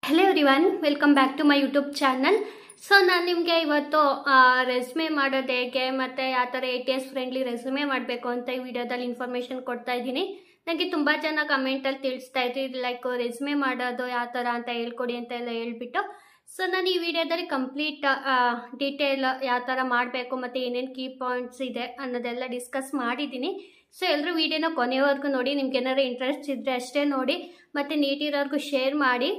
Hello everyone, welcome back to my YouTube channel. So ನಾನು ನಿಮಗೆ ಇವತ್ತು ರೆಸ್ಯೂಮೆ ಮಾಡೋದು ಹೇಗೆ ಮತ್ತು ಯಾವ ಥರ ATS ಫ್ರೆಂಡ್ಲಿ ರೆಸ್ಯೂಮೆ ಮಾಡಬೇಕು ಅಂತ ಈ ವಿಡಿಯೋದಲ್ಲಿ ಇನ್ಫಾರ್ಮೇಷನ್ ಕೊಡ್ತಾ ಇದ್ದೀನಿ. ನನಗೆ ತುಂಬ ಜನ ಕಮೆಂಟಲ್ಲಿ ತಿಳಿಸ್ತಾ ಇದ್ರಿ, ಲೈಕ್ ರೆಸ್ಯೂಮೆ ಮಾಡೋದು ಯಾವ ಥರ ಅಂತ ಹೇಳ್ಕೊಡಿ ಅಂತ ಎಲ್ಲ ಹೇಳ್ಬಿಟ್ಟು. ಸೊ ನಾನು ಈ ವಿಡಿಯೋದಲ್ಲಿ ಕಂಪ್ಲೀಟ್ ಡೀಟೇಲ್ ಯಾವ ಥರ ಮಾಡಬೇಕು ಮತ್ತು ಏನೇನು ಕೀ ಪಾಯಿಂಟ್ಸ್ ಇದೆ ಅನ್ನೋದೆಲ್ಲ ಡಿಸ್ಕಸ್ ಮಾಡಿದ್ದೀನಿ. ಸೊ ಎಲ್ಲರೂ ವಿಡಿಯೋನ ಕೊನೆವರೆಗೂ ನೋಡಿ. ನಿಮ್ಗೆ ಏನಾದ್ರು ಇಂಟ್ರೆಸ್ಟ್ ಇದ್ದರೆ ಅಷ್ಟೇ ನೋಡಿ, ಮತ್ತು ನೀಟಿರೋರ್ಗೂ ಶೇರ್ ಮಾಡಿ.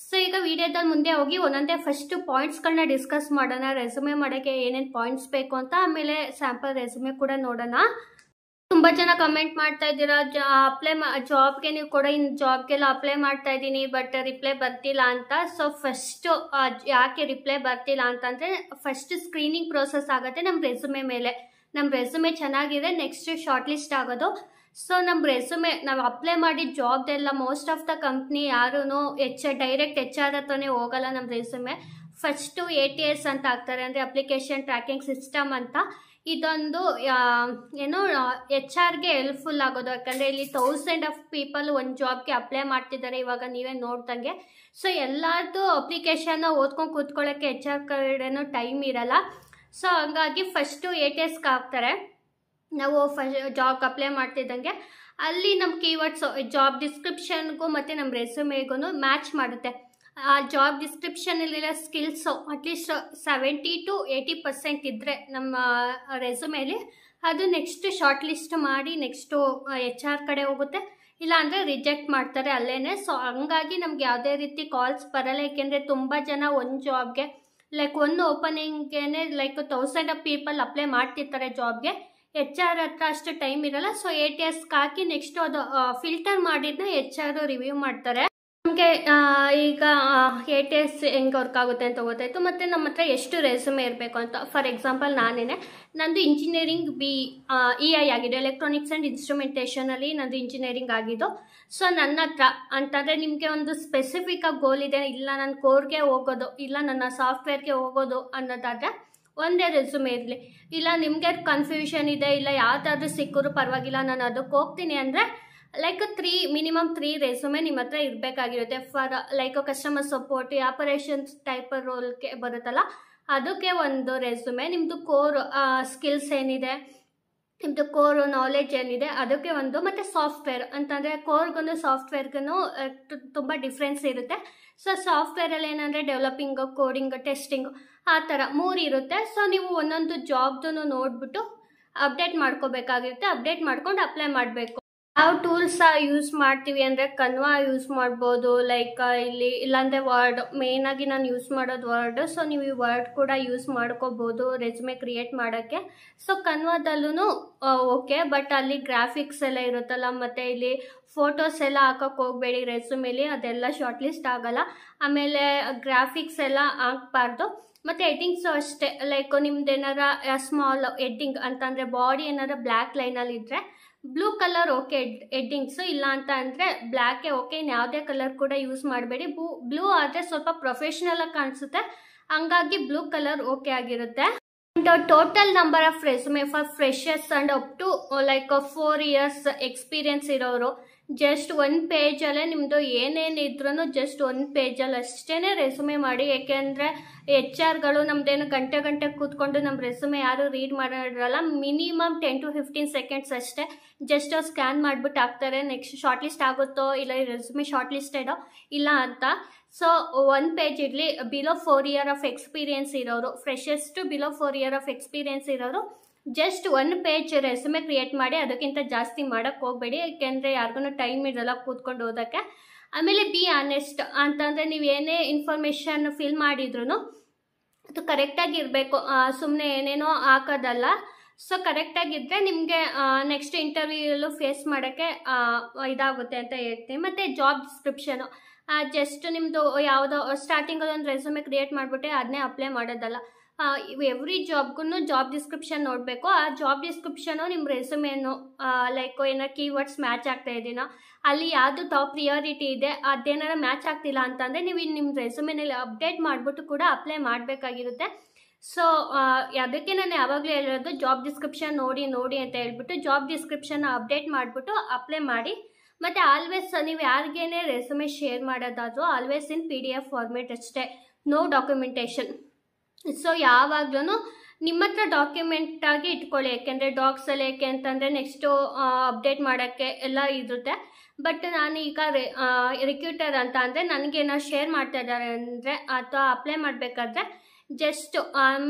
ಸೊ ಈಗ ವಿಡಿಯೋದಲ್ಲಿ ಮುಂದೆ ಹೋಗಿ ಒಂದೊಂದೇ ಫಸ್ಟ್ ಪಾಯಿಂಟ್ಸ್ಗಳನ್ನ ಡಿಸ್ಕಸ್ ಮಾಡೋಣ. ರೆಸ್ಯೂಮೆ ಮಾಡೋಕ್ಕೆ ಏನೇನು ಪಾಯಿಂಟ್ಸ್ ಬೇಕು ಅಂತ, ಆಮೇಲೆ ಸ್ಯಾಂಪಲ್ ರೆಸ್ಯೂಮೆ ಕೂಡ ನೋಡೋಣ. ತುಂಬ ಜನ ಕಮೆಂಟ್ ಮಾಡ್ತಾ ಇದ್ದೀರಾ, ಜಾಬ್ಗೆ ನೀವು ಕೂಡ ಜಾಬ್ಗೆಲ್ಲ ಅಪ್ಲೈ ಮಾಡ್ತಾ ಇದ್ದೀನಿ ಬಟ್ ರಿಪ್ಲೈ ಬರ್ತಿಲ್ಲ ಅಂತ. ಸೊ ಫಸ್ಟು ಯಾಕೆ ರಿಪ್ಲೈ ಬರ್ತಿಲ್ಲ ಅಂತಂದರೆ, ಫಸ್ಟ್ ಸ್ಕ್ರೀನಿಂಗ್ ಪ್ರೋಸೆಸ್ ಆಗುತ್ತೆ ನಮ್ಮ ರೆಸ್ಯೂಮೆ ಮೇಲೆ. ನಮ್ಮ ರೆಸ್ಯೂಮೆ ಚೆನ್ನಾಗಿದೆ, ನೆಕ್ಸ್ಟ್ ಶಾರ್ಟ್ ಲಿಸ್ಟ್ ಆಗೋದು. ಸೊ ನಮ್ಮ ರೆಸ್ಯೂಮೆ ನಾವು ಅಪ್ಲೈ ಮಾಡಿದ ಜಾಬ್ದೆಲ್ಲ ಮೋಸ್ಟ್ ಆಫ್ ದ ಕಂಪ್ನಿ ಯಾರೂ ಡೈರೆಕ್ಟ್ HR ಹತ್ರನೇ ಹೋಗಲ್ಲ. ನಮ್ಮ ರೆಸ್ಯೂಮೆ ಫಸ್ಟು ATS ಅಂತ ಹಾಕ್ತಾರೆ, ಅಂದರೆ ಅಪ್ಲಿಕೇಶನ್ ಟ್ರ್ಯಾಕಿಂಗ್ ಸಿಸ್ಟಮ್ ಅಂತ. ಇದೊಂದು ಏನೋ HR ಹೆಲ್ಪ್ಫುಲ್ ಆಗೋದು, ಯಾಕಂದರೆ ಇಲ್ಲಿ 1000 ಆಫ್ ಪೀಪಲ್ ಒಂದು ಜಾಬ್ಗೆ ಅಪ್ಲೈ ಮಾಡ್ತಿದ್ದಾರೆ ಇವಾಗ ನೀವೇ ನೋಡ್ದಂಗೆ. ಸೊ ಎಲ್ಲರದ್ದು ಅಪ್ಲಿಕೇಶನ್ನ ಓದ್ಕೊಂಡು ಕೂತ್ಕೊಳ್ಳೋಕ್ಕೆ HR ಕಡೆನೂ ಟೈಮ್ ಇರಲ್ಲ. ಸೊ ಹಂಗಾಗಿ ಫಸ್ಟು ATSಗೆ ಹಾಕ್ತಾರೆ. ನಾವು ಜಾಬ್ಗೆ ಅಪ್ಲೈ ಮಾಡ್ತಿದ್ದಂಗೆ ಅಲ್ಲಿ ನಮ್ಮ ಕೀವರ್ಡ್ಸು ಜಾಬ್ ಡಿಸ್ಕ್ರಿಪ್ಷನ್ಗೂ ಮತ್ತು ನಮ್ಮ ರೆಸ್ಯೂಮೆಗೂ ಮ್ಯಾಚ್ ಮಾಡುತ್ತೆ. ಆ ಜಾಬ್ ಡಿಸ್ಕ್ರಿಪ್ಷನಲ್ಲಿರೋ ಸ್ಕಿಲ್ಸು ಅಟ್ಲೀಸ್ಟ್ 70 to 80% ಇದ್ದರೆ ನಮ್ಮ ರೆಸ್ಯೂಮೇಲಿ, ಅದು ನೆಕ್ಸ್ಟ್ ಶಾರ್ಟ್ ಲಿಸ್ಟ್ ಮಾಡಿ ನೆಕ್ಸ್ಟು HR ಕಡೆ ಹೋಗುತ್ತೆ, ಇಲ್ಲ ಅಂದರೆ ರಿಜೆಕ್ಟ್ ಮಾಡ್ತಾರೆ ಅಲ್ಲೇ. ಸೊ ಹಂಗಾಗಿ ನಮ್ಗೆ ಯಾವುದೇ ರೀತಿ ಕಾಲ್ಸ್ ಬರಲ್ಲ, ಏಕೆಂದರೆ ತುಂಬ ಜನ ಒಂದು ಜಾಬ್ಗೆ ಲೈಕ್ ಒಂದು ಓಪನಿಂಗೇ ಲೈಕ್ 1000 ಆಫ್ ಪೀಪಲ್ ಅಪ್ಲೈ ಮಾಡ್ತಿರ್ತಾರೆ ಜಾಬ್ಗೆ. HR ಹತ್ರ ಅಷ್ಟು ಟೈಮ್ ಇರಲ್ಲ. ಸೊ ATSಗೆ ಹಾಕಿ ನೆಕ್ಸ್ಟ್ ಅದು ಫಿಲ್ಟರ್ ಮಾಡಿದ್ನ HR ರಿವ್ಯೂ ಮಾಡ್ತಾರೆ. ನಮಗೆ ಈಗ ATS ಹೆಂಗೆ ವರ್ಕ್ ಆಗುತ್ತೆ ಅಂತ ಗೊತ್ತಾಯಿತು. ಮತ್ತು ನಮ್ಮ ಹತ್ರ ಎಷ್ಟು ರೆಸ್ಯೂಮೆ ಇರಬೇಕು ಅಂತ. ಫಾರ್ ಎಕ್ಸಾಂಪಲ್ ನಂದು ಇಂಜಿನಿಯರಿಂಗ್ EI ಆಗಿದೆ, ಎಲೆಕ್ಟ್ರಾನಿಕ್ಸ್ ಆ್ಯಂಡ್ ಇನ್ಸ್ಟ್ರುಮೆಂಟೇಷನಲ್ಲಿ ನಂದು ಇಂಜಿನಿಯರಿಂಗ್ ಆಗಿದ್ದು. ಸೊ ನನ್ನ ಹತ್ರ ಅಂತಂದರೆ ನಿಮಗೆ ಒಂದು ಸ್ಪೆಸಿಫಿಕ್ಕಾಗಿ ಗೋಲ್ ಇದೆ, ಇಲ್ಲ ನಾನು ಕೋರ್ಗೆ ಹೋಗೋದು, ಇಲ್ಲ ನನ್ನ ಸಾಫ್ಟ್ವೇರ್ಗೆ ಹೋಗೋದು ಅನ್ನೋದಾದರೆ ಒಂದೇ ರೆಸ್ಯೂಮೆ ಇರಲಿ. ಇಲ್ಲ ನಿಮಗೆ ಕನ್ಫ್ಯೂಷನ್ ಇದೆ, ಇಲ್ಲ ಯಾವುದಾದ್ರೂ ಸಿಕ್ಕರೂ ಪರವಾಗಿಲ್ಲ ನಾನು ಅದಕ್ಕೆ ಹೋಗ್ತೀನಿ ಅಂದರೆ ಲೈಕ್ ಮಿನಿಮಮ್ 3 ರೆಸ್ಯೂಮೆ ನಿಮ್ಮ ಹತ್ರ ಇರಬೇಕಾಗಿರುತ್ತೆ. For like customer support, operations type ರೋಲ್ಗೆ ಬರುತ್ತಲ್ಲ ಅದಕ್ಕೆ ಒಂದು ರೆಸ್ಯೂಮೆ. ನಿಮ್ಮದು ಕೋರ್ ಸ್ಕಿಲ್ಸ್ ಏನಿದೆ, ನಿಮ್ಮದು ಕೋರ್ ನಾಲೆಜ್ ಏನಿದೆ ಅದಕ್ಕೆ ಒಂದು, ಮತ್ತು ಸಾಫ್ಟ್ವೇರ್ ಅಂತಂದರೆ ಕೋರ್ಗೂ ಸಾಫ್ಟ್ವೇರ್ಗೂ ತುಂಬ ಡಿಫ್ರೆನ್ಸ್ ಇರುತ್ತೆ. ಸೊ ಸಾಫ್ಟ್ವೇರಲ್ಲಿ ಏನಂದರೆ ಡೆವಲಪಿಂಗು, ಕೋಡಿಂಗು, ಟೆಸ್ಟಿಂಗು ಆ ಥರ 3 ಇರುತ್ತೆ. ಸೊ ನೀವು ಒಂದೊಂದು ಜಾಬ್ದು ನೋಡಿಬಿಟ್ಟು ಅಪ್ಡೇಟ್ ಮಾಡ್ಕೋಬೇಕಾಗಿರುತ್ತೆ. ಅಪ್ಡೇಟ್ ಮಾಡ್ಕೊಂಡು ಅಪ್ಲೈ ಮಾಡಬೇಕು. ಯಾವ ಟೂಲ್ಸ್ ಯೂಸ್ ಮಾಡ್ತೀವಿ ಅಂದರೆ ಕನ್ವಾ ಯೂಸ್ ಮಾಡ್ಬೋದು, ಲೈಕ್ ಇಲ್ಲಿ ಇಲ್ಲಾಂದರೆ ವರ್ಡ್. ಮೇಯ್ನಾಗಿ ನಾನು ಯೂಸ್ ಮಾಡೋದು ವರ್ಡ್. ಸೊ ನೀವು ಈ ವರ್ಡ್ ಕೂಡ ಯೂಸ್ ಮಾಡ್ಕೋಬೋದು ರೆಸ್ಯೂಮೆ ಕ್ರಿಯೇಟ್ ಮಾಡೋಕ್ಕೆ. ಸೊ ಕನ್ವಾದಲ್ಲೂ ಓಕೆ, ಬಟ್ ಅಲ್ಲಿ ಗ್ರಾಫಿಕ್ಸ್ ಎಲ್ಲ ಇರುತ್ತಲ್ಲ, ಮತ್ತು ಇಲ್ಲಿ ಫೋಟೋಸ್ ಎಲ್ಲ ಹಾಕೋಕ್ಕೆ ಹೋಗಬೇಡಿ ರೆಸ್ಯೂಮೇಲಿ, ಅದೆಲ್ಲ ಶಾರ್ಟ್ ಲಿಸ್ಟ್ ಆಗೋಲ್ಲ. ಆಮೇಲೆ ಗ್ರಾಫಿಕ್ಸ್ ಎಲ್ಲ ಹಾಕ್ಬಾರ್ದು. ಮತ್ತು ಎಡ್ಡಿಂಗ್ಸು ಅಷ್ಟೇ, ಲೈಕ್ ನಿಮ್ದು ಏನಾರ ಸ್ಮಾಲ್ ಎಡ್ಡಿಂಗ್ ಅಂತಂದರೆ ಬಾಡಿ ಏನಾರ ಬ್ಲ್ಯಾಕ್ ಲೈನಲ್ಲಿ ಇದ್ದರೆ ಬ್ಲೂ ಕಲರ್ ಓಕೆ ಎಡ್ಡಿಂಗ್ಸು, ಇಲ್ಲ ಅಂತ ಅಂದರೆ ಬ್ಲ್ಯಾಕೇ ಓಕೆ. ಇನ್ನು ಯಾವುದೇ ಕಲರ್ ಕೂಡ ಯೂಸ್ ಮಾಡಬೇಡಿ. ಬ್ಲೂ ಆದರೆ ಸ್ವಲ್ಪ ಪ್ರೊಫೆಷ್ನಲ್ ಆಗಿ ಕಾಣಿಸುತ್ತೆ, ಹಂಗಾಗಿ ಬ್ಲೂ ಕಲರ್ ಓಕೆ ಆಗಿರುತ್ತೆ. Total number of resume for freshers and up to like 4 years experience ಇರೋರು ಜಸ್ಟ್ 1 ಪೇಜಲ್ಲೇ ನಿಮ್ಮದು ಏನೇನಿದ್ರೂ ಜಸ್ಟ್ 1 ಪೇಜಲ್ಲಿ ಅಷ್ಟೇ ರೆಸ್ಯೂಮೆ ಮಾಡಿ. ಏಕೆಂದರೆ HRಗಳು ನಮ್ಮದೇನು ಗಂಟೆ ಕೂತ್ಕೊಂಡು ನಮ್ಮ ರೆಸ್ಯೂಮೆ ಯಾರು ರೀಡ್ ಮಾಡಿರಲ್ಲ. ಮಿನಿಮಮ್ 10 to 15 seconds ಅಷ್ಟೇ, ಜಸ್ಟ್ ಸ್ಕ್ಯಾನ್ ಮಾಡಿಬಿಟ್ಟು ಹಾಕ್ತಾರೆ. ನೆಕ್ಸ್ಟ್ ಶಾರ್ಟ್ ಲಿಸ್ಟ್ ಆಗುತ್ತೋ ಇಲ್ಲ ರೆಸ್ಯೂಮೆ ಶಾರ್ಟ್ ಲಿಸ್ಟೆಡೋ ಇಲ್ಲ ಅಂತ. ಸೊ 1 ಪೇಜ್ ಇರಲಿ. ಬಿಲೋ 4 years ಆಫ್ ಎಕ್ಸ್ಪೀರಿಯನ್ಸ್ ಇರೋರು, freshers to below 4 years of experience ಇರೋರು ಜಸ್ಟ್ 1 ಪೇಜ್ ರೆಸ್ಯೂಮೆ ಕ್ರಿಯೇಟ್ ಮಾಡಿ, ಅದಕ್ಕಿಂತ ಜಾಸ್ತಿ ಮಾಡೋಕ್ಕೆ ಹೋಗಬೇಡಿ, ಯಾಕೆಂದರೆ ಯಾರಿಗೂ ಟೈಮ್ ಇರಲ್ಲ ಕೂತ್ಕೊಂಡು ಓದೋಕ್ಕೆ. ಆಮೇಲೆ ಬಿ ಆನೆಸ್ಟ್ ಅಂತಂದರೆ ನೀವು ಏನೇ ಇನ್ಫಾರ್ಮೇಷನ್ ಫಿಲ್ ಮಾಡಿದ್ರು ಅದು ಕರೆಕ್ಟಾಗಿ ಇರಬೇಕು, ಸುಮ್ಮನೆ ಏನೇನೋ ಹಾಕೋದಲ್ಲ. ಸೊ ಕರೆಕ್ಟಾಗಿದ್ದರೆ ನಿಮಗೆ ನೆಕ್ಸ್ಟ್ ಇಂಟರ್ವ್ಯೂಯಲ್ಲೂ ಫೇಸ್ ಮಾಡೋಕ್ಕೆ ಇದಾಗುತ್ತೆ ಅಂತ ಹೇಳ್ತೀನಿ. ಮತ್ತು ಜಾಬ್ ಡಿಸ್ಕ್ರಿಪ್ಷನು ಜಸ್ಟ್ ನಿಮ್ಮದು ಯಾವುದೋ ಸ್ಟಾರ್ಟಿಂಗಲ್ಲಿ ಒಂದು ರೆಸ್ಯೂಮೆ ಕ್ರಿಯೇಟ್ ಮಾಡಿಬಿಟ್ಟೆ ಅದನ್ನೇ ಅಪ್ಲೈ ಮಾಡೋದಲ್ಲ. ಎವ್ರಿ ಜಾಬ್ಗೂ ಜಾಬ್ ಡಿಸ್ಕ್ರಿಪ್ಷನ್ ನೋಡಬೇಕು. ಆ ಜಾಬ್ ಡಿಸ್ಕ್ರಿಪ್ಷನು ನಿಮ್ಮ ರೆಸ್ಯೂಮೇನು ಲೈಕ್ ಏನಾರು ಕೀವರ್ಡ್ಸ್ ಮ್ಯಾಚ್ ಆಗ್ತಾ ಇದೀನೋ, ಅಲ್ಲಿ ಯಾವುದು ಟಾಪ್ ಪ್ರಿಯಾರಿಟಿ ಇದೆ ಅದೇನಾರ ಮ್ಯಾಚ್ ಆಗ್ತಿಲ್ಲ ಅಂತಂದರೆ ನೀವು ನಿಮ್ಮ ರೆಸ್ಯೂಮೆನಲ್ಲಿ ಅಪ್ಡೇಟ್ ಮಾಡಿಬಿಟ್ಟು ಕೂಡ ಅಪ್ಲೈ ಮಾಡಬೇಕಾಗಿರುತ್ತೆ. ಸೊ ಅದಕ್ಕೆ ನಾನು ಯಾವಾಗಲೂ ಹೇಳಿರೋದು ಜಾಬ್ ಡಿಸ್ಕ್ರಿಪ್ಷನ್ ನೋಡಿ ಅಂತ ಹೇಳ್ಬಿಟ್ಟು ಜಾಬ್ ಡಿಸ್ಕ್ರಿಪ್ಷನ್ ಅಪ್ಡೇಟ್ ಮಾಡಿಬಿಟ್ಟು ಅಪ್ಲೈ ಮಾಡಿ. ಮತ್ತು ಆಲ್ವೇಸ್ ನೀವು ಯಾರಿಗೇನೆ ರೆಸ್ಯೂಮೆ ಶೇರ್ ಮಾಡೋದಾದರೂ ಆಲ್ವೇಸ್ ಇನ್ PDF ಫಾರ್ಮೇಟ್ ಅಷ್ಟೇ, ನೋ ಡಾಕ್ಯುಮೆಂಟೇಷನ್. ಸೊ ಯಾವಾಗ್ಲೂ ನಿಮ್ಮ ಹತ್ರ ಡಾಕ್ಯುಮೆಂಟ್ ಆಗಿ ಇಟ್ಕೊಳ್ಳಿ, ಯಾಕೆಂದರೆ ಡಾಕ್ಸಲ್ಲಿ ಏಕೆ ಅಂತಂದರೆ ನೆಕ್ಸ್ಟು ಅಪ್ಡೇಟ್ ಮಾಡೋಕ್ಕೆ ಎಲ್ಲ ಇರುತ್ತೆ. ಬಟ್ ನಾನು ಈಗ ರಿಕ್ರೂಟರ್ ಅಂತ ಅಂದರೆ ನನಗೇನೋ ಶೇರ್ ಮಾಡ್ತಾ ಇದ್ದಾರೆ ಅಂದರೆ ಅಥವಾ ಅಪ್ಲೈ ಮಾಡಬೇಕಾದ್ರೆ ಜಸ್ಟ್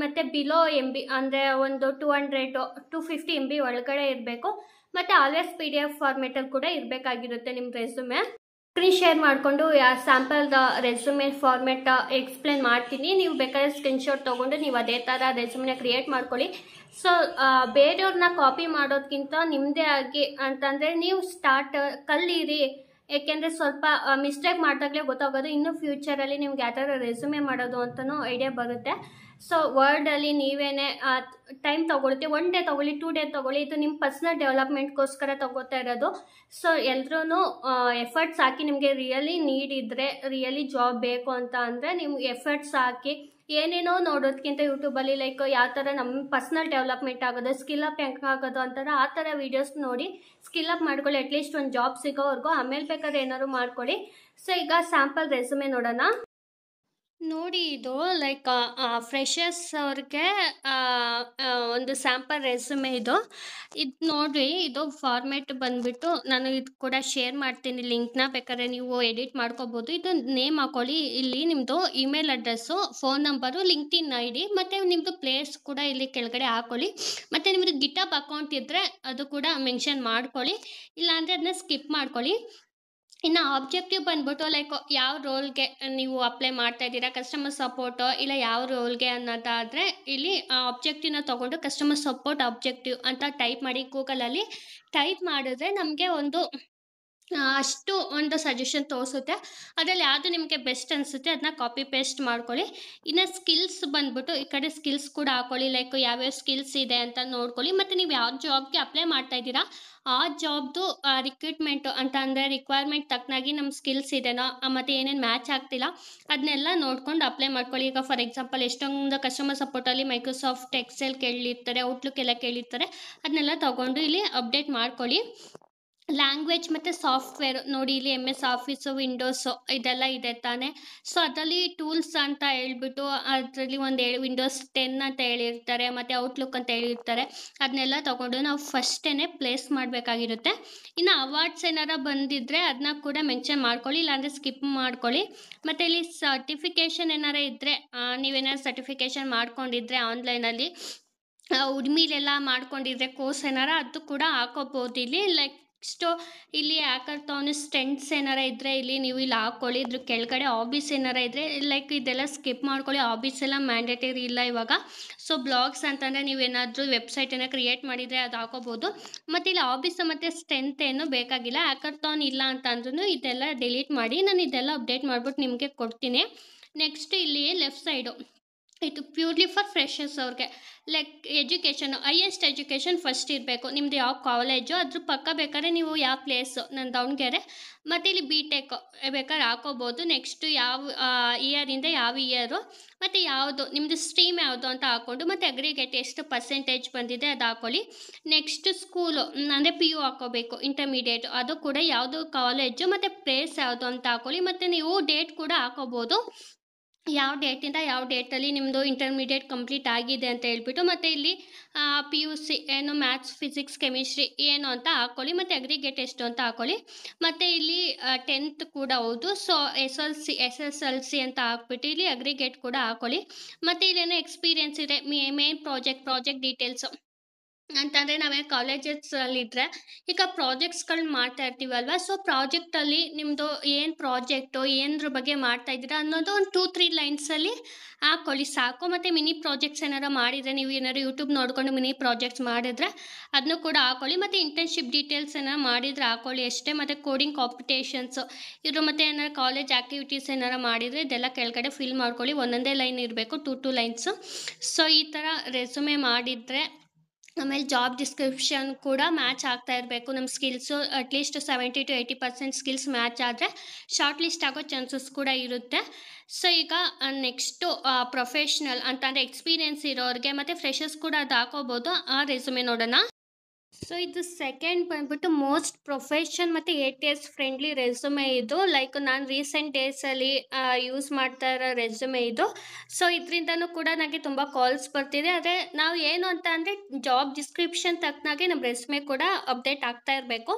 ಮತ್ತು ಬಿಲೋ MB ಅಂದರೆ ಒಂದು 200-250 MB ಒಳಗಡೆ ಇರಬೇಕು. ಮತ್ತು ಆಲ್ವೇಸ್ PDF ಫಾರ್ಮೇಟಲ್ಲಿ ಕೂಡ ಇರಬೇಕಾಗಿರುತ್ತೆ ನಿಮ್ಮ ರೆಸ್ಯೂಮೆ. ಸ್ಕ್ರೀನ್ ಶೇರ್ ಮಾಡಿಕೊಂಡು ಸ್ಯಾಂಪಲ್ದ ರೆಸ್ಯೂಮೆ ಫಾರ್ಮೇಟ್ ಎಕ್ಸ್ಪ್ಲೇನ್ ಮಾಡ್ತೀನಿ. ನೀವು ಬೇಕಾದ್ರೆ ಸ್ಕ್ರೀನ್ಶಾಟ್ ತೊಗೊಂಡು ನೀವು ಅದೇ ಥರ ರೆಸ್ಯೂಮ್ನ ಕ್ರಿಯೇಟ್ ಮಾಡ್ಕೊಳ್ಳಿ. ಸೊ ಬೇರೆಯವ್ರನ್ನ ಕಾಪಿ ಮಾಡೋದಕ್ಕಿಂತ ನಿಮ್ಮದೇ ಆಗಿ ಅಂತಂದರೆ ನೀವು ಕಲೀರಿ. ಏಕೆಂದರೆ ಸ್ವಲ್ಪ ಮಿಸ್ಟೇಕ್ ಮಾಡಿದಾಗಲೇ ಗೊತ್ತಾಗೋದು, ಇನ್ನು ಫ್ಯೂಚರಲ್ಲಿ ನಿಮ್ಗೆ ಯಾವ ಥರ ರೆಸ್ಯೂಮೆ ಮಾಡೋದು ಅಂತಲೂ ಐಡಿಯಾ ಬರುತ್ತೆ. ಸೊ ವರ್ಡಲ್ಲಿ ನೀವೇನೇ ಟೈಮ್ ತೊಗೊಳ್ತೀವಿ, 1 ಡೇ ತೊಗೊಳ್ಳಿ, 2 ಡೇ ತೊಗೊಳ್ಳಿ, ಇದು ನಿಮ್ಮ ಪರ್ಸ್ನಲ್ ಡೆವಲಪ್ಮೆಂಟ್ಗೋಸ್ಕರ ತೊಗೋತಾ ಇರೋದು. ಸೊ ಎಲ್ಲರೂ ಎಫರ್ಟ್ಸ್ ಹಾಕಿ, ನಿಮಗೆ ರಿಯಲಿ ನೀಡ್ ಇದ್ದರೆ, ರಿಯಲಿ ಜಾಬ್ ಬೇಕು ಅಂತ ಅಂದರೆ ನೀವು ಎಫರ್ಟ್ಸ್ ಹಾಕಿ ಏನೇನೋ ನೋಡೋದಕ್ಕಿಂತ ಯೂಟ್ಯೂಬಲ್ಲಿ ಲೈಕ್ ಯಾವ ಥರ ನಮ್ಮ ಪರ್ಸ್ನಲ್ ಡೆವಲಪ್ಮೆಂಟ್ ಆಗೋದು, ಸ್ಕಿಲ್ ಅಪ್ ಹೆಂಗೆ ಆಗೋದು ಅಂತಾರೆ ಆ ಥರ ವೀಡಿಯೋಸ್ ನೋಡಿ ಸ್ಕಿಲ್ ಅಪ್ ಮಾಡ್ಕೊಳ್ಳಿ. ಅಟ್ಲೀಸ್ಟ್ ಒಂದು ಜಾಬ್ ಸಿಗೋವರೆಗೂ, ಆಮೇಲೆ ಬೇಕಾದ್ರೆ ಏನಾದ್ರು ಮಾಡ್ಕೊಳ್ಳಿ. ಸೊ ಈಗ ಸ್ಯಾಂಪಲ್ ರೆಸ್ಯೂಮೆ ನೋಡೋಣ. ನೋಡಿ, ಇದು ಲೈಕ್ ಫ್ರೆಷರ್ಸ್ ಅವ್ರಿಗೆ ಒಂದು ಸ್ಯಾಂಪಲ್ ರೆಸ್ಯೂಮೆ ಇದು ನೋಡಿರಿ. ಇದು ಫಾರ್ಮೇಟ್ ಬಂದುಬಿಟ್ಟು ನಾನು ಇದು ಕೂಡ ಶೇರ್ ಮಾಡ್ತೀನಿ ಲಿಂಕ್ನ, ಬೇಕಾದ್ರೆ ನೀವು ಎಡಿಟ್ ಮಾಡ್ಕೋಬೋದು. ಇದು ನೇಮ್ ಹಾಕೊಳ್ಳಿ, ಇಲ್ಲಿ ನಿಮ್ಮದು email address, phone number, LinkedIn ID ಮತ್ತು ನಿಮ್ಮದು ಪ್ಲೇಸ್ ಕೂಡ ಇಲ್ಲಿ ಕೆಳಗಡೆ ಹಾಕೊಳ್ಳಿ. ಮತ್ತು ನಿಮ್ಮದು ಗಿಟಬ್ ಅಕೌಂಟ್ ಇದ್ದರೆ ಅದು ಕೂಡ ಮೆನ್ಷನ್ ಮಾಡ್ಕೊಳ್ಳಿ, ಇಲ್ಲಾಂದರೆ ಅದನ್ನ ಸ್ಕಿಪ್ ಮಾಡ್ಕೊಳ್ಳಿ. ಇನ್ನು ಆಬ್ಜೆಕ್ಟಿವ್ ಬಂದ್ಬಿಟ್ಟು ಲೈಕ್ ಯಾವ ರೋಲ್ಗೆ ನೀವು ಅಪ್ಲೈ ಮಾಡ್ತಾ ಇದ್ದೀರಾ, ಕಸ್ಟಮರ್ ಸಪೋರ್ಟು ಇಲ್ಲ ಯಾವ ರೋಲ್ಗೆ ಅನ್ನೋದಾದರೆ ಇಲ್ಲಿ ಆಬ್ಜೆಕ್ಟಿವ್ನ ತೊಗೊಂಡು ಕಸ್ಟಮರ್ ಸಪೋರ್ಟ್ ಆಬ್ಜೆಕ್ಟಿವ್ ಅಂತ ಟೈಪ್ ಮಾಡಿ. ಗೂಗಲಲ್ಲಿ ಟೈಪ್ ಮಾಡಿದ್ರೆ ನಮಗೆ ಅಷ್ಟು ಒಂದು ಸಜೆಷನ್ ತೋರಿಸುತ್ತೆ. ಅದರಲ್ಲಿ ಯಾವುದು ನಿಮಗೆ ಬೆಸ್ಟ್ ಅನಿಸುತ್ತೆ ಅದನ್ನ ಕಾಪಿ ಪೇಸ್ಟ್ ಮಾಡ್ಕೊಳ್ಳಿ. ಇನ್ನು ಸ್ಕಿಲ್ಸ್ ಬಂದ್ಬಿಟ್ಟು ಈ ಕಡೆ ಸ್ಕಿಲ್ಸ್ ಕೂಡ ಹಾಕೊಳ್ಳಿ, ಲೈಕ್ ಯಾವ್ಯಾವ ಸ್ಕಿಲ್ಸ್ ಇದೆ ಅಂತ ನೋಡ್ಕೊಳ್ಳಿ. ಮತ್ತು ನೀವು ಯಾವ ಜಾಬ್ಗೆ ಅಪ್ಲೈ ಮಾಡ್ತಾ ಇದ್ದೀರಾ ಆ ಜಾಬ್ದು ರಿಕ್ರೂಟ್ಮೆಂಟು ಅಂತ ಅಂದರೆ ರಿಕ್ವೈರ್ಮೆಂಟ್ ತಕ್ಕನಾಗಿ ನಮ್ಮ ಸ್ಕಿಲ್ಸ್ ಇದೆನೋ ಮತ್ತು ಏನೇನು ಮ್ಯಾಚ್ ಆಗ್ತಿಲ್ಲ ಅದನ್ನೆಲ್ಲ ನೋಡ್ಕೊಂಡು ಅಪ್ಲೈ ಮಾಡ್ಕೊಳ್ಳಿ. ಈಗ ಫಾರ್ ಎಕ್ಸಾಂಪಲ್ ಎಷ್ಟೊಂದು ಕಸ್ಟಮರ್ ಸಪೋರ್ಟಲ್ಲಿ ಮೈಕ್ರೋಸಾಫ್ಟ್ ಎಕ್ಸೆಲ್ ಕೇಳಿರ್ತಾರೆ, ಔಟ್ಲುಕ್ ಎಲ್ಲ ಕೇಳಿರ್ತಾರೆ, ಅದನ್ನೆಲ್ಲ ತೊಗೊಂಡು ಇಲ್ಲಿ ಅಪ್ಡೇಟ್ ಮಾಡ್ಕೊಳ್ಳಿ. ಲ್ಯಾಂಗ್ವೇಜ್ ಮತ್ತು ಸಾಫ್ಟ್ವೇರ್ ನೋಡಿ, ಇಲ್ಲಿ MS ಆಫೀಸು, ವಿಂಡೋಸು ಇದೆಲ್ಲ ಇದೆ ತಾನೆ. ಸೊ ಅದರಲ್ಲಿ ಟೂಲ್ಸ್ ಅಂತ ಹೇಳ್ಬಿಟ್ಟು ಅದರಲ್ಲಿ ವಿಂಡೋಸ್ 10 ಅಂತ ಹೇಳಿರ್ತಾರೆ, ಮತ್ತು ಔಟ್ಲುಕ್ ಅಂತ ಹೇಳಿರ್ತಾರೆ. ಅದನ್ನೆಲ್ಲ ತೊಗೊಂಡು ನಾವು ಫಸ್ಟೇ ಪ್ಲೇಸ್ ಮಾಡಬೇಕಾಗಿರುತ್ತೆ. ಇನ್ನು ಅವಾರ್ಡ್ಸ್ ಏನಾರ ಬಂದಿದ್ದರೆ ಅದನ್ನ ಕೂಡ ಮೆನ್ಷನ್ ಮಾಡ್ಕೊಳ್ಳಿ, ಇಲ್ಲಾಂದರೆ ಸ್ಕಿಪ್ ಮಾಡ್ಕೊಳ್ಳಿ. ಮತ್ತು ಇಲ್ಲಿ ಸರ್ಟಿಫಿಕೇಷನ್ ಏನಾರ ಇದ್ದರೆ, ನೀವೇನಾರು ಸರ್ಟಿಫಿಕೇಷನ್ ಮಾಡ್ಕೊಂಡಿದ್ರೆ ಆನ್ಲೈನಲ್ಲಿ ಉಡ್ಮಿಲೆಲ್ಲ ಮಾಡ್ಕೊಂಡಿದ್ರೆ ಕೋರ್ಸ್ ಏನಾರ ಅದು ಕೂಡ ಹಾಕೋಬೋದು ಇಲ್ಲಿ. ಇಲ್ಲಿ ಹ್ಯಾಕಥಾನ್ ಸ್ಟೆಂಟ್ಸ್ ಏನಾರ ಇದ್ದರೆ ಇಲ್ಲಿ ನೀವು ಇಲ್ಲಿ ಹಾಕ್ಕೊಳ್ಳಿ. ಇದ್ರ ಕೆಳಗಡೆ ಹಾಬೀಸ್ ಏನಾರ ಇದ್ದರೆ ಲೈಕ್ ಇದೆಲ್ಲ ಸ್ಕಿಪ್ ಮಾಡ್ಕೊಳ್ಳಿ, ಹಾಬೀಸ್ ಎಲ್ಲ ಮ್ಯಾಂಡೇಟರಿ ಇಲ್ಲ ಇವಾಗ. ಸೊ ಬ್ಲಾಗ್ಸ್ ಅಂತಂದರೆ ನೀವೇನಾದರೂ ವೆಬ್ಸೈಟ್ ಏನೋ ಕ್ರಿಯೇಟ್ ಮಾಡಿದರೆ ಅದು ಹಾಕೋಬೋದು. ಮತ್ತು ಇಲ್ಲಿ ಹಾಬೀಸ್ ಮತ್ತು ಸ್ಟ್ರೆಂತ್ ಏನು ಬೇಕಾಗಿಲ್ಲ. ಹ್ಯಾಕಥಾನ್ ಇಲ್ಲ ಅಂತಂದ್ರೂ ಇದೆಲ್ಲ ಡಿಲೀಟ್ ಮಾಡಿ, ನಾನು ಇದೆಲ್ಲ ಅಪ್ಡೇಟ್ ಮಾಡಿಬಿಟ್ಟು ನಿಮಗೆ ಕೊಡ್ತೀನಿ. ನೆಕ್ಸ್ಟ್ ಇಲ್ಲಿ ಲೆಫ್ಟ್ ಸೈಡು ಇದು ಪ್ಯೂರ್ಲಿ ಫಾರ್ ಫ್ರೆಷರ್ಸ್ ಅವ್ರಿಗೆ, like education, highest education first ಇರಬೇಕು. ನಿಮ್ಮದು ಯಾವ ಕಾಲೇಜು ಅದ್ರ ಪಕ್ಕ ಬೇಕಾದ್ರೆ ನೀವು ಯಾವ ಪ್ಲೇಸು, ನನ್ನ ದಾವಣಗೆರೆ, ಮತ್ತು ಇಲ್ಲಿ BTech ಬೇಕಾದ್ರೆ ಹಾಕೋಬೋದು. ನೆಕ್ಸ್ಟು ಯಾವ ಇಯರಿಂದ ಯಾವ ಇಯರು ಮತ್ತು ಯಾವುದು ನಿಮ್ಮದು ಸ್ಟ್ರೀಮ್ ಯಾವುದು ಅಂತ ಹಾಕ್ಕೊಂಡು, ಮತ್ತು ಅಗ್ರಿಗೇಟ್ ಎಷ್ಟು ಪರ್ಸೆಂಟೇಜ್ ಬಂದಿದೆ ಅದು ಹಾಕ್ಕೊಳ್ಳಿ. ನೆಕ್ಸ್ಟ್ ಸ್ಕೂಲು ಅಂದರೆ PU ಹಾಕೋಬೇಕು, ಇಂಟರ್ಮೀಡಿಯೇಟ್ ಅದು ಕೂಡ ಯಾವುದು ಕಾಲೇಜು ಮತ್ತು ಪ್ಲೇಸ್ ಯಾವುದು ಅಂತ ಹಾಕ್ಕೊಳ್ಳಿ. ಮತ್ತು ನೀವು ಡೇಟ್ ಕೂಡ ಹಾಕೋಬೋದು, ಯಾವ ಡೇಟಿಂದ ಯಾವ ಡೇಟಲ್ಲಿ ನಿಮ್ಮದು ಇಂಟರ್ಮೀಡಿಯೇಟ್ ಕಂಪ್ಲೀಟ್ ಆಗಿದೆ ಅಂತ ಹೇಳ್ಬಿಟ್ಟು. ಮತ್ತು ಇಲ್ಲಿ PUC ಏನು ಮ್ಯಾಥ್ಸ್, ಫಿಸಿಕ್ಸ್, ಕೆಮಿಸ್ಟ್ರಿ ಏನು ಅಂತ ಹಾಕ್ಕೊಳ್ಳಿ. ಮತ್ತು ಅಗ್ರಿಗೇಟ್ ಎಷ್ಟು ಅಂತ ಹಾಕ್ಕೊಳ್ಳಿ. ಮತ್ತು ಇಲ್ಲಿ 10th ಕೂಡ ಹೌದು. ಸೊ SSLC ಅಂತ ಹಾಕ್ಬಿಟ್ಟು ಇಲ್ಲಿ ಅಗ್ರಿಗೇಟ್ ಕೂಡ ಹಾಕ್ಕೊಳ್ಳಿ. ಮತ್ತು ಇಲ್ಲೇನೋ ಎಕ್ಸ್ಪೀರಿಯೆನ್ಸ್ ಇದೆ, ಮೇನ್ ಪ್ರಾಜೆಕ್ಟ್ ಡೀಟೇಲ್ಸು ಅಂತಂದರೆ ನಾವೇ ಕಾಲೇಜಸ್ಸಲ್ಲಿದ್ದರೆ ಈಗ ಪ್ರಾಜೆಕ್ಟ್ಸ್ಗಳು ಮಾಡ್ತಾ ಇರ್ತೀವಲ್ವ. ಸೊ ಪ್ರಾಜೆಕ್ಟಲ್ಲಿ ನಿಮ್ಮದು ಏನು ಪ್ರಾಜೆಕ್ಟು, ಏನರ ಬಗ್ಗೆ ಮಾಡ್ತಾ ಇದ್ದೀರಾ ಅನ್ನೋದು ಒಂದು 2-3 ಲೈನ್ಸಲ್ಲಿ ಹಾಕ್ಕೊಳ್ಳಿ ಸಾಕು. ಮತ್ತು ಮಿನಿ ಪ್ರಾಜೆಕ್ಟ್ಸ್ ಏನಾರು ಮಾಡಿದರೆ, ನೀವು ಏನಾದ್ರು ಯೂಟ್ಯೂಬ್ ನೋಡಿಕೊಂಡು ಮಿನಿ ಪ್ರಾಜೆಕ್ಟ್ಸ್ ಮಾಡಿದ್ರೆ ಅದನ್ನು ಕೂಡ ಹಾಕ್ಕೊಳ್ಳಿ. ಮತ್ತು ಇಂಟರ್ನ್ಶಿಪ್ ಡೀಟೇಲ್ಸ್ ಏನಾರು ಮಾಡಿದರೆ ಹಾಕ್ಕೊಳ್ಳಿ ಅಷ್ಟೇ. ಮತ್ತು ಕೋಡಿಂಗ್ ಕಾಂಪಿಟೇಷನ್ಸು ಇವರು, ಮತ್ತು ಏನಾರು ಕಾಲೇಜ್ ಆ್ಯಕ್ಟಿವಿಟೀಸ್ ಏನಾರು ಮಾಡಿದರೆ ಇದೆಲ್ಲ ಕೆಳಗಡೆ ಫಿಲ್ ಮಾಡ್ಕೊಳ್ಳಿ. ಒಂದೊಂದೇ ಲೈನ್ ಇರಬೇಕು, 2 ಲೈನ್ಸು. ಸೊ ಈ ಥರ ರೆಸ್ಯೂಮೆ ಮಾಡಿದರೆ ಆಮೇಲೆ ಜಾಬ್ ಡಿಸ್ಕ್ರಿಪ್ಷನ್ ಕೂಡ ಮ್ಯಾಚ್ ಆಗ್ತಾ ಇರಬೇಕು. ನಮ್ಮ ಸ್ಕಿಲ್ಸು ಅಟ್ಲೀಸ್ಟ್ 70-80% ಸ್ಕಿಲ್ಸ್ ಮ್ಯಾಚ್ ಆದರೆ ಶಾರ್ಟ್ ಲಿಸ್ಟ್ ಆಗೋ ಚಾನ್ಸಸ್ ಕೂಡ ಇರುತ್ತೆ. ಸೊ ಈಗ ನೆಕ್ಸ್ಟು ಪ್ರೊಫೆಷ್ನಲ್ ಅಂತಂದರೆ ಎಕ್ಸ್ಪೀರಿಯೆನ್ಸ್ ಇರೋರಿಗೆ ಮತ್ತು ಫ್ರೆಷರ್ಸ್ ಕೂಡ ಅದು ಹಾಕೋಬೋದು. ಆ ರೆಸ್ಯೂಮೆ ನೋಡೋಣ. ಸೊ ಇದು ಸೆಕೆಂಡ್ ಬಂದ್ಬಿಟ್ಟು ಮೋಸ್ಟ್ ಪ್ರೊಫೆಷನ್ ಮತ್ತು ATS ಫ್ರೆಂಡ್ಲಿ ರೆಸ್ಯೂಮೆ ಇದು. ಲೈಕ್ ನಾನು ರೀಸೆಂಟ್ ಡೇಸಲ್ಲಿ ಯೂಸ್ ಮಾಡ್ತಾ ಇರೋ ರೆಸ್ಯೂಮೆ ಇದು. ಸೊ ಇದರಿಂದನೂ ಕೂಡ ನನಗೆ ತುಂಬ ಕಾಲ್ಸ್ ಬರ್ತಿದೆ. ಆದರೆ ನಾವು ಏನು ಅಂತ ಅಂದರೆ ಜಾಬ್ ಡಿಸ್ಕ್ರಿಪ್ಷನ್ ತಕ್ಕನಾಗೆ ನಮ್ಮ ರೆಸ್ಯೂಮೆ ಕೂಡ ಅಪ್ಡೇಟ್ ಆಗ್ತಾ ಇರಬೇಕು.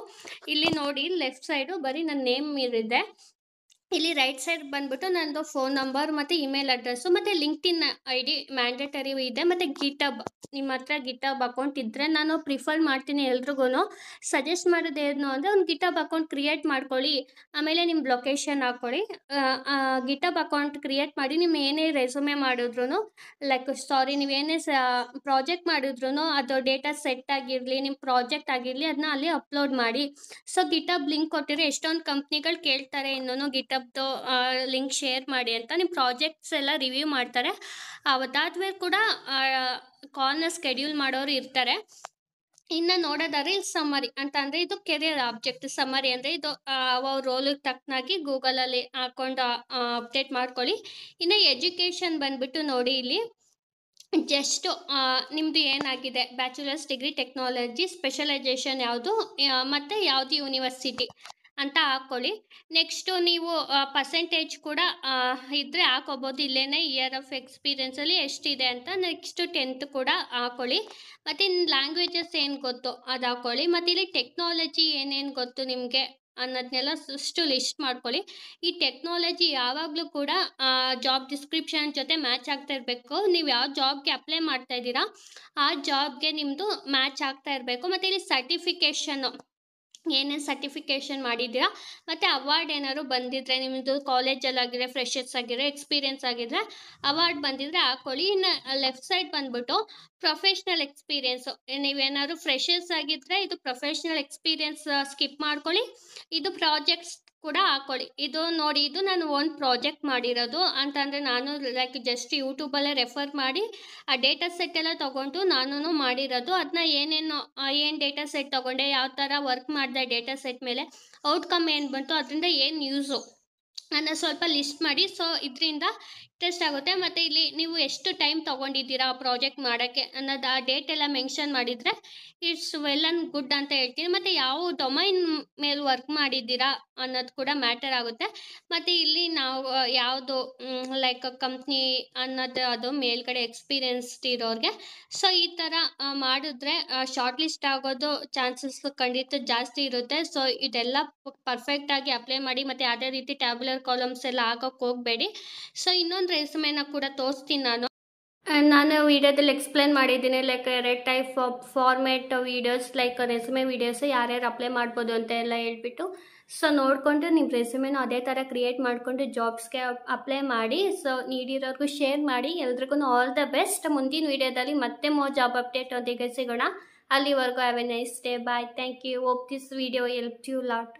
ಇಲ್ಲಿ ನೋಡಿ ಲೆಫ್ಟ್ ಸೈಡು ಬರೀ ನನ್ನ ನೇಮ್ ಇದೆ. ಇಲ್ಲಿ ರೈಟ್ ಸೈಡ್ ಬಂದ್ಬಿಟ್ಟು ನಂದು ಫೋನ್ ನಂಬರ್ ಮತ್ತು ಇಮೇಲ್ ಅಡ್ರೆಸ್ಸು ಮತ್ತು ಲಿಂಕ್ಡ್ಇನ್ ID ಮ್ಯಾಂಡೇಟರಿ ಇದೆ. ಮತ್ತು ಗಿಟಬ್, ನಿಮ್ಮ ಹತ್ರ ಗಿಟಬ್ ಅಕೌಂಟ್ ಇದ್ದರೆ ನಾನು ಪ್ರಿಫರ್ ಮಾಡ್ತೀನಿ ಎಲ್ರಿಗೂ ಸಜೆಸ್ಟ್ ಮಾಡೋದೇನು ಅಂದರೆ ಒಂದು ಗಿಟಬ್ ಅಕೌಂಟ್ ಕ್ರಿಯೇಟ್ ಮಾಡ್ಕೊಳ್ಳಿ. ಆಮೇಲೆ ನಿಮ್ಮ ಲೊಕೇಶನ್ ಹಾಕ್ಕೊಳ್ಳಿ. ಗಿಟಬ್ ಅಕೌಂಟ್ ಕ್ರಿಯೇಟ್ ಮಾಡಿ ನಿಮ್ಮ ಏನೇ ರೆಸ್ಯೂಮೆ ಮಾಡಿದ್ರು ನೀವೇನೇ ಪ್ರಾಜೆಕ್ಟ್ ಮಾಡಿದ್ರು ಅದು ಡೇಟಾ ಸೆಟ್ ಆಗಿರಲಿ, ನಿಮ್ಮ ಪ್ರಾಜೆಕ್ಟ್ ಆಗಿರಲಿ, ಅದನ್ನ ಅಲ್ಲಿ ಅಪ್ಲೋಡ್ ಮಾಡಿ. ಸೊ ಗಿಟಬ್ ಲಿಂಕ್ ಕೊಟ್ಟಿದ್ರೆ ಎಷ್ಟೊಂದು ಕಂಪ್ನಿಗಳು ಕೇಳ್ತಾರೆ ಇನ್ನೂ ಗಿಟಬ್ದು ಲಿಂಕ್ ಶೇರ್ ಮಾಡಿ ಅಂತ. ನಿಮ್ಮ ಪ್ರಾಜೆಕ್ಟ್ಸ್ ಎಲ್ಲ ರಿವ್ಯೂ ಮಾಡ್ತಾರೆ. ಅದಾದ್ಮೇಲೆ ಕೂಡ ಕಾಲ್ನ ಸ್ಕೆಡ್ಯೂಲ್ ಮಾಡೋರು ಇರ್ತಾರೆ. ಇನ್ನು ನೋಡೋದಾದ್ರೆ ಇಲ್ಲಿ ಸಮ್ಮರಿ ಅಂತ ಅಂದರೆ ಇದು ಕೆರಿಯರ್ ಆಬ್ಜೆಕ್ಟ್. ಸಮ್ಮರಿ ಅಂದರೆ ಇದು ಅವ್ರ ರೋಲಿಗೆ ತಕ್ಕನಾಗಿ ಗೂಗಲಲ್ಲಿ ಹಾಕೊಂಡು ಅಪ್ಡೇಟ್ ಮಾಡ್ಕೊಳ್ಳಿ. ಇನ್ನು ಎಜುಕೇಷನ್ ಬಂದ್ಬಿಟ್ಟು ನೋಡಿ ಇಲ್ಲಿ ಜಸ್ಟು ನಿಮ್ಮದು ಏನಾಗಿದೆ, ಬ್ಯಾಚುಲರ್ಸ್ ಡಿಗ್ರಿ ಟೆಕ್ನಾಲಜಿ, ಸ್ಪೆಷಲೈಸೇಷನ್ ಯಾವುದು ಮತ್ತು ಯಾವುದು ಯೂನಿವರ್ಸಿಟಿ ಅಂತ ಹಾಕ್ಕೊಳ್ಳಿ. ನೆಕ್ಸ್ಟು ನೀವು ಪರ್ಸೆಂಟೇಜ್ ಕೂಡ ಇದ್ದರೆ ಹಾಕೋಬೋದು. ಇಲ್ಲೇ ಇಯರ್ ಆಫ್ ಎಕ್ಸ್ಪೀರಿಯೆನ್ಸಲ್ಲಿ ಎಷ್ಟಿದೆ ಅಂತ. ನೆಕ್ಸ್ಟು 10th ಕೂಡ ಹಾಕ್ಕೊಳ್ಳಿ. ಮತ್ತು ಇನ್ನು ಲ್ಯಾಂಗ್ವೇಜಸ್ ಏನು ಗೊತ್ತು ಅದು ಹಾಕ್ಕೊಳ್ಳಿ. ಮತ್ತು ಇಲ್ಲಿ ಟೆಕ್ನಾಲಜಿ ಏನೇನು ಗೊತ್ತು ನಿಮಗೆ ಅನ್ನೋದನ್ನೆಲ್ಲ ಅಷ್ಟು ಲಿಸ್ಟ್ ಮಾಡ್ಕೊಳ್ಳಿ. ಈ ಟೆಕ್ನಾಲಜಿ ಯಾವಾಗಲೂ ಕೂಡ ಜಾಬ್ ಡಿಸ್ಕ್ರಿಪ್ಷನ್ ಜೊತೆ ಮ್ಯಾಚ್ ಆಗ್ತಾ ಇರಬೇಕು. ನೀವು ಯಾವ ಜಾಬ್ಗೆ ಅಪ್ಲೈ ಮಾಡ್ತಾ ಇದ್ದೀರಾ ಆ ಜಾಬ್ಗೆ ನಿಮ್ಮದು ಮ್ಯಾಚ್ ಆಗ್ತಾ ಇರಬೇಕು. ಮತ್ತು ಇಲ್ಲಿ ಸರ್ಟಿಫಿಕೇಷನ್ನು ಏನೇನು ಸರ್ಟಿಫಿಕೇಷನ್ ಮಾಡಿದ್ದೀರಾ ಮತ್ತು ಅವಾರ್ಡ್ ಏನಾದ್ರು ಬಂದಿದ್ದರೆ, ನಿಮ್ಮದು ಕಾಲೇಜಲ್ಲಾಗಿದ್ರೆ, ಫ್ರೆಷರ್ಸ್ ಆಗಿದ್ರೆ, ಎಕ್ಸ್ಪೀರಿಯೆನ್ಸ್ ಆಗಿದ್ರೆ ಅವಾರ್ಡ್ ಬಂದಿದ್ದರೆ ಹಾಕ್ಕೊಳ್ಳಿ. ಇನ್ನು ಲೆಫ್ಟ್ ಸೈಡ್ ಬಂದ್ಬಿಟ್ಟು ಪ್ರೊಫೆಷ್ನಲ್ ಎಕ್ಸ್ಪೀರಿಯೆನ್ಸು, ನೀವೇನಾದ್ರು ಫ್ರೆಷರ್ಸ್ ಆಗಿದ್ದರೆ ಇದು ಪ್ರೊಫೆಷ್ನಲ್ ಎಕ್ಸ್ಪೀರಿಯೆನ್ಸ್ ಸ್ಕಿಪ್ ಮಾಡ್ಕೊಳ್ಳಿ. ಇದು ಪ್ರಾಜೆಕ್ಟ್ಸ್ ಕೂಡ ಹಾಕ್ಕೊಳ್ಳಿ. ಇದು ನೋಡಿ, ಇದು ನಾನು ಓನ್ ಪ್ರಾಜೆಕ್ಟ್ ಮಾಡಿರೋದು ಅಂತಂದರೆ ನಾನು ಲೈಕ್ ಜಸ್ಟ್ ಯೂಟ್ಯೂಬಲ್ಲೇ ರೆಫರ್ ಮಾಡಿ ಆ ಡೇಟಾ ಸೆಟ್ ಎಲ್ಲ ತೊಗೊಂಡು ನಾನು ಮಾಡಿರೋದು. ಅದನ್ನ ಏನು ಡೇಟಾ ಸೆಟ್ ತೊಗೊಂಡೆ, ಯಾವ ಥರ ವರ್ಕ್ ಮಾಡಿದೆ ಡೇಟಾ ಸೆಟ್ ಮೇಲೆ, ಔಟ್ಕಮ್ ಏನು ಬಂತು, ಅದರಿಂದ ಏನು ಯೂಸು ಅನ್ನೋ ಸ್ವಲ್ಪ ಲಿಸ್ಟ್ ಮಾಡಿ. ಸೊ ಇದರಿಂದ ಟೆಸ್ಟ್ ಆಗುತ್ತೆ. ಮತ್ತು ಇಲ್ಲಿ ನೀವು ಎಷ್ಟು ಟೈಮ್ ತೊಗೊಂಡಿದ್ದೀರಾ ಪ್ರಾಜೆಕ್ಟ್ ಮಾಡೋಕ್ಕೆ ಅನ್ನೋದು ಆ ಡೇಟ್ ಎಲ್ಲ ಮೆನ್ಷನ್ ಮಾಡಿದರೆ ಇಟ್ಸ್ ವೆಲ್ ಆ್ಯಂಡ್ ಗುಡ್ ಅಂತ ಹೇಳ್ತೀನಿ. ಮತ್ತು ಯಾವ ಡೊಮೈನ್ ಮೇಲೆ ವರ್ಕ್ ಮಾಡಿದ್ದೀರಾ ಅನ್ನೋದು ಕೂಡ ಮ್ಯಾಟರ್ ಆಗುತ್ತೆ. ಮತ್ತು ಇಲ್ಲಿ ನಾವು ಯಾವುದು ಲೈಕ್ ಕಂಪ್ನಿ ಅನ್ನೋದು ಅದು ಮೇಲ್ಗಡೆ ಎಕ್ಸ್ಪೀರಿಯೆನ್ಸ್ ಇರೋರಿಗೆ. ಸೊ ಈ ಥರ ಮಾಡಿದ್ರೆ ಶಾರ್ಟ್ ಲಿಸ್ಟ್ ಆಗೋದು ಚಾನ್ಸಸ್ ಖಂಡಿತ ಜಾಸ್ತಿ ಇರುತ್ತೆ. ಸೊ ಇದೆಲ್ಲ ಪರ್ಫೆಕ್ಟಾಗಿ ಅಪ್ಲೈ ಮಾಡಿ. ಮತ್ತು ಯಾವುದೇ ರೀತಿ ಟ್ಯಾಬ್ಯುಲರ್ ಕಾಲಮ್ಸ್ ಎಲ್ಲ ಹಾಕೋಕ್ಕೆ ಹೋಗಬೇಡಿ. ಸೊ ಇನ್ನೊಂದು ರೆಸ್ಯೂಮೆನ ಕೂಡ ತೋರಿಸ್ತೀನಿ ನಾನು ವಿಡಿಯೋದಲ್ಲಿ ಎಕ್ಸ್ಪ್ಲೇನ್ ಮಾಡಿದ್ದೀನಿ. Like 2 type of format videos, like resume videos ಯಾರ್ಯಾರು ಅಪ್ಲೈ ಮಾಡ್ಬೋದು ಅಂತ ಎಲ್ಲ ಹೇಳ್ಬಿಟ್ಟು. ಸೊ ನೋಡಿಕೊಂಡು ನಿಮ್ಮ ರೆಸ್ಯೂಮೆನೂ ಅದೇ ಥರ ಕ್ರಿಯೇಟ್ ಮಾಡಿಕೊಂಡು ಜಾಬ್ಸ್ಗೆ ಅಪ್ಲೈ ಮಾಡಿ. ಸೊ ನೀಡಿರೋರ್ಗೂ ಶೇರ್ ಮಾಡಿ. ಎಲ್ರಿಗೂ ಆಲ್ ದ ಬೆಸ್ಟ್. ಮುಂದಿನ ವೀಡಿಯೋದಲ್ಲಿ ಮತ್ತೆ ಜಾಬ್ ಅಪ್ಡೇಟ್ ಒಂದಿಗೆ ಸಿಗೋಣ. ಅಲ್ಲಿವರೆಗೂ have a nice day. Bye. Thank you. Hope this video help you lot.